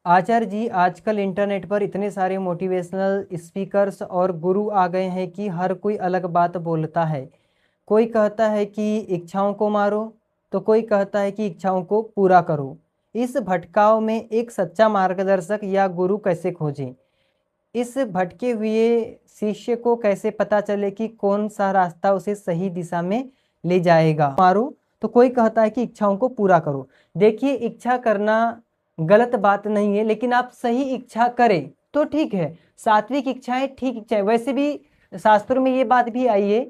आचार्य जी, आजकल इंटरनेट पर इतने सारे मोटिवेशनल स्पीकर्स और गुरु आ गए हैं कि हर कोई अलग बात बोलता है। कोई कहता है कि इच्छाओं को मारो, तो कोई कहता है कि इच्छाओं को पूरा करो। इस भटकाव में एक सच्चा मार्गदर्शक या गुरु कैसे खोजें? इस भटके हुए शिष्य को कैसे पता चले कि कौन सा रास्ता उसे सही दिशा में ले जाएगा? मारो, तो कोई कहता है कि इच्छाओं को पूरा करो। देखिए, इच्छा करना गलत बात नहीं है, लेकिन आप सही इच्छा करें तो ठीक है। सात्विक इच्छाएं ठीक इच्छाएं। वैसे भी शास्त्रों में ये बात भी आई है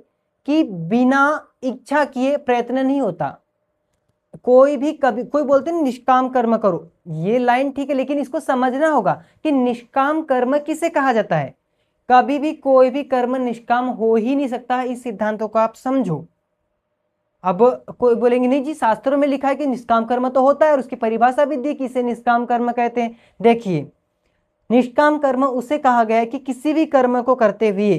कि बिना इच्छा किए प्रयत्न नहीं होता। कोई भी कभी कोई बोलते हैं निष्काम कर्म करो, ये लाइन ठीक है, लेकिन इसको समझना होगा कि निष्काम कर्म किसे कहा जाता है। कभी भी कोई भी कर्म निष्काम हो ही नहीं सकता। इस सिद्धांतों को आप समझो। अब कोई बोलेंगे नहीं जी, शास्त्रों में लिखा है कि निष्काम कर्म तो होता है और उसकी परिभाषा भी दी कि इसे निष्काम कर्म कहते हैं। देखिए, निष्काम कर्म उसे कहा गया है कि किसी भी कर्म को करते हुए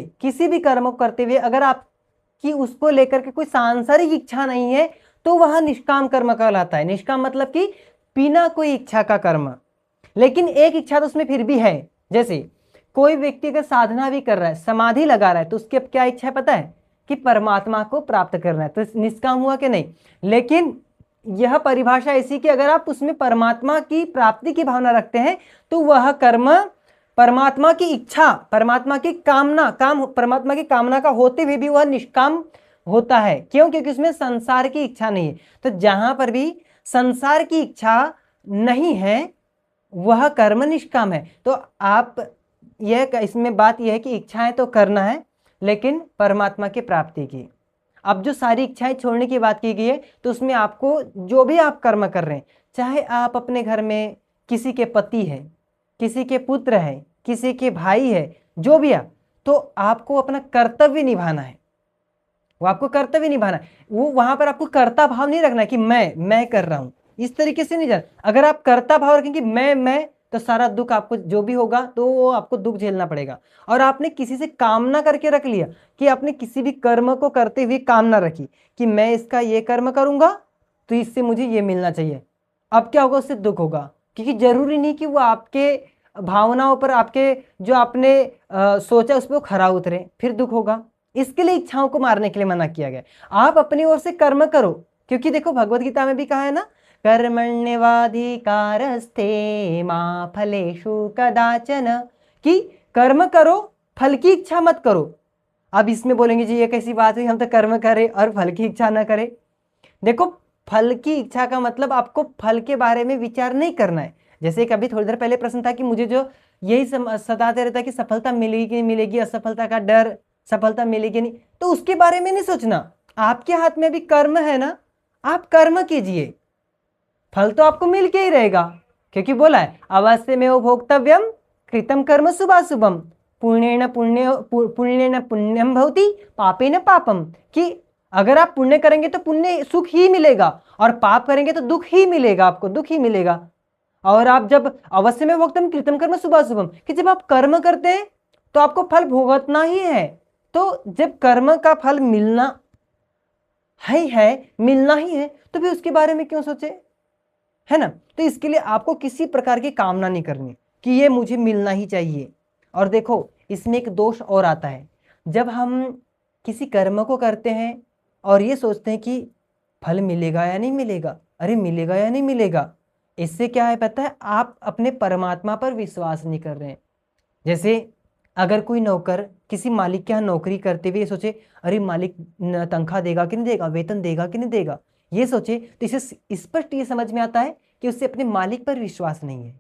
अगर आपकी उसको लेकर के कोई सांसारिक इच्छा नहीं है तो वह निष्काम कर्म कहलाता है। निष्काम मतलब कि बिना कोई इच्छा का कर्म। लेकिन एक इच्छा तो उसमें फिर भी है। जैसे कोई व्यक्ति अगर साधना भी कर रहा है, समाधि लगा रहा है, तो उसकी अब क्या इच्छा है पता है? कि परमात्मा को प्राप्त करना है। तो निष्काम हुआ कि नहीं? लेकिन यह परिभाषा ऐसी कि अगर आप उसमें परमात्मा की प्राप्ति की भावना रखते हैं तो वह कर्म परमात्मा की इच्छा, परमात्मा की कामना का होते हुए भी वह निष्काम होता है। क्यों? क्योंकि उसमें संसार की इच्छा नहीं है। तो जहां पर भी संसार की इच्छा नहीं है वह कर्म निष्काम है। तो आप इसमें बात यह है कि इच्छाएं तो करना है, लेकिन परमात्मा की प्राप्ति की। अब जो सारी इच्छाएं छोड़ने की बात की गई है, तो उसमें आपको जो भी आप कर्म कर रहे हैं, चाहे आप अपने घर में किसी के पति है, किसी के पुत्र है, किसी के भाई है, जो भी है, तो आपको अपना कर्तव्य निभाना है। वो आपको कर्तव्य निभाना है। वो वहां पर आपको कर्ता भाव नहीं रखना है कि मैं कर रहा हूं। इस तरीके से नहीं जाना। अगर आप कर्ता भाव रखेंगे मैं, तो सारा दुख आपको जो भी होगा तो वो आपको दुख झेलना पड़ेगा। और आपने किसी से कामना करके रख लिया कि आपने किसी भी कर्म को करते हुए कामना रखी कि मैं इसका ये कर्म करूंगा तो इससे मुझे ये मिलना चाहिए। अब क्या होगा? उससे दुख होगा, क्योंकि जरूरी नहीं कि वो आपके भावनाओं पर, आपके जो आपने सोचा उस पर खरा उतरे, फिर दुख होगा। इसके लिए इच्छाओं को मारने के लिए मना किया गया। आप अपनी ओर से कर्म करो, क्योंकि देखो भगवत गीता में भी कहा है ना, कर्मण्यवाधिकारस्ते मा फलेषु कदाचन, कि कर्म करो, फल की इच्छा मत करो। अब इसमें बोलेंगे जी ये कैसी बात हुई, हम तो कर्म करें और फल की इच्छा ना करें। देखो, फल की इच्छा का मतलब आपको फल के बारे में विचार नहीं करना है। जैसे कभी थोड़ी देर पहले प्रश्न था कि मुझे जो यही सताते रहता है कि सफलता मिलेगी कि नहीं मिलेगी, असफलता का डर, सफलता मिलेगी नहीं, तो उसके बारे में नहीं सोचना। आपके हाथ में भी कर्म है ना, आप कर्म कीजिए, फल तो आपको मिल के ही रहेगा। क्योंकि बोला है अवश्य में वो भोक्तव्यम कृतम कर्म शुभाशुभम पुण्येन पुण्यम भवति पापेन पापम, कि अगर आप पुण्य करेंगे तो पुण्य सुख ही मिलेगा और पाप करेंगे तो दुख ही मिलेगा, आपको दुख ही मिलेगा। और आप जब अवश्य में भोक्तम कृतम कर्म शुभाशुभम, कि जब आप कर्म करते हैं तो आपको फल भुगतना ही है। तो जब कर्म का फल मिलना मिलना ही है, तो फिर उसके बारे में क्यों सोचे, है ना? तो इसके लिए आपको किसी प्रकार की कामना नहीं करनी कि ये मुझे मिलना ही चाहिए। और देखो, इसमें एक दोष और आता है। जब हम किसी कर्म को करते हैं और ये सोचते हैं कि फल मिलेगा या नहीं मिलेगा, अरे मिलेगा या नहीं मिलेगा, इससे क्या है पता है? आप अपने परमात्मा पर विश्वास नहीं कर रहे हैं। जैसे अगर कोई नौकर किसी मालिक के यहाँ नौकरी करते हुए सोचे अरे मालिक तनख्वाह देगा कि नहीं देगा, वेतन देगा कि नहीं देगा, ये सोचे, तो इसे स्पष्ट ये समझ में आता है कि उससे अपने मालिक पर विश्वास नहीं है।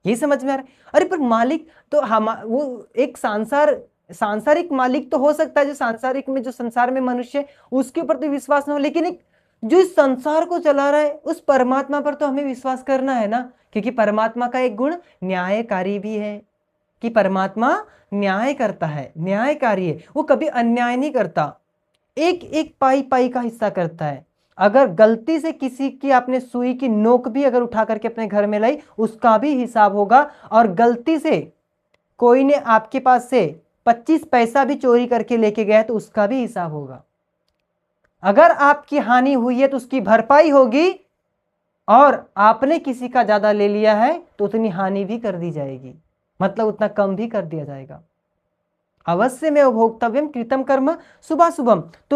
ये समझ में आ रहा है? अरे पर मालिक तो हम, वो एक सांसारिक मालिक तो हो सकता है, जो सांसारिक में, जो संसार में मनुष्य है उसके ऊपर तो विश्वास ना हो, लेकिन एक जो इस संसार को चला रहा है उस परमात्मा पर तो हमें विश्वास करना है ना। क्योंकि परमात्मा का एक गुण न्यायकारी भी है कि परमात्मा न्याय करता है, न्यायकारी है, वो कभी अन्याय नहीं करता, एक एक पाई पाई का हिस्सा करता है। अगर गलती से किसी की आपने सुई की नोक भी अगर उठा करके अपने घर में लाई, उसका भी हिसाब होगा। और गलती से कोई ने आपके पास से 25 पैसा भी चोरी करके लेके गया तो उसका भी हिसाब होगा। अगर आपकी हानि हुई है तो उसकी भरपाई होगी, और आपने किसी का ज़्यादा ले लिया है तो उतनी हानि भी कर दी जाएगी, मतलब उतना कम भी कर दिया जाएगा। अवश्य में भोक्तव्यम कृतम कर्म शुभाशुभम। तो